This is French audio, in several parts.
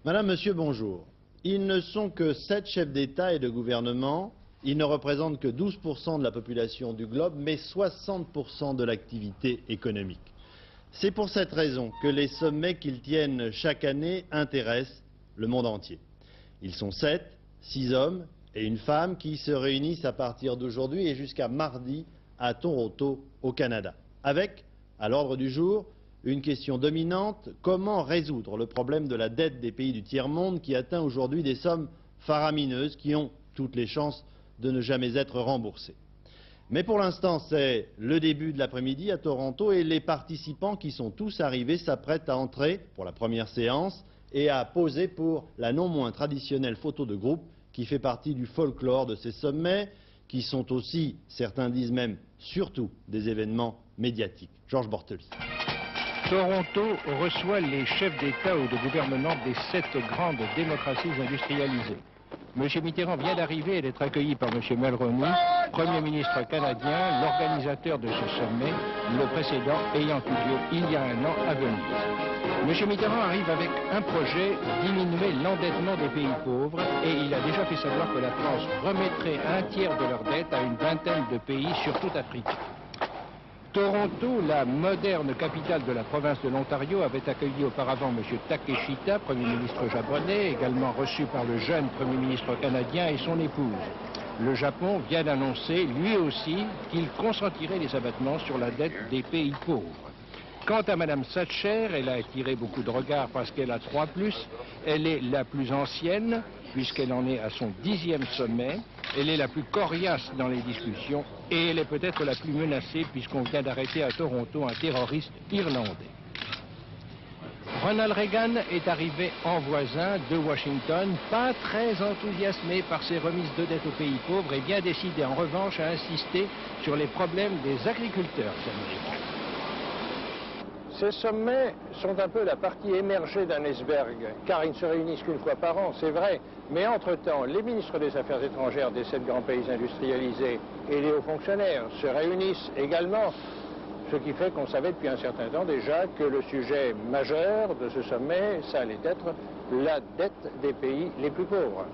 Madame, Monsieur, bonjour. Ils ne sont que 7 chefs d'État et de gouvernement. Ils ne représentent que 12% de la population du globe, mais 60% de l'activité économique. C'est pour cette raison que les sommets qu'ils tiennent chaque année intéressent le monde entier. Ils sont 7, 6 hommes et une femme qui se réunissent à partir d'aujourd'hui et jusqu'à mardi à Toronto, au Canada. Avec, à l'ordre du jour, une question dominante, comment résoudre le problème de la dette des pays du tiers-monde qui atteint aujourd'hui des sommes faramineuses qui ont toutes les chances de ne jamais être remboursées. Mais pour l'instant, c'est le début de l'après-midi à Toronto et les participants qui sont tous arrivés s'apprêtent à entrer pour la première séance et à poser pour la non moins traditionnelle photo de groupe qui fait partie du folklore de ces sommets, qui sont aussi, certains disent même, surtout des événements médiatiques. Georges Bortoli. Toronto reçoit les chefs d'État ou de gouvernement des 7 grandes démocraties industrialisées. M. Mitterrand vient d'arriver et d'être accueilli par M. Mulroney, Premier ministre canadien, l'organisateur de ce sommet, le précédent ayant eu lieu il y a un an à Venise. M. Mitterrand arrive avec un projet, diminuer l'endettement des pays pauvres, et il a déjà fait savoir que la France remettrait un tiers de leur dette à une vingtaine de pays, surtout africains. Toronto, la moderne capitale de la province de l'Ontario, avait accueilli auparavant M. Takeshita, Premier ministre japonais, également reçu par le jeune Premier ministre canadien et son épouse. Le Japon vient d'annoncer, lui aussi, qu'il consentirait les abattements sur la dette des pays pauvres. Quant à Mme Thatcher, elle a attiré beaucoup de regards parce qu'elle a 3+. Elle est la plus ancienne, puisqu'elle en est à son 10e sommet. Elle est la plus coriace dans les discussions et elle est peut-être la plus menacée puisqu'on vient d'arrêter à Toronto un terroriste irlandais. Ronald Reagan est arrivé en voisin de Washington, pas très enthousiasmé par ses remises de dette aux pays pauvres et bien décidé en revanche à insister sur les problèmes des agriculteurs américains. Ces sommets sont un peu la partie émergée d'un iceberg, car ils ne se réunissent qu'une fois par an, c'est vrai. Mais entre-temps, les ministres des Affaires étrangères des 7 grands pays industrialisés et les hauts fonctionnaires se réunissent également. Ce qui fait qu'on savait depuis un certain temps déjà que le sujet majeur de ce sommet, ça allait être la dette des pays les plus pauvres.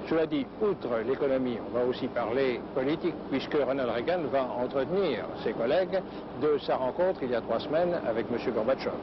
Cela dit, outre l'économie, on va aussi parler politique, puisque Ronald Reagan va entretenir ses collègues de sa rencontre il y a 3 semaines avec M. Gorbatchev.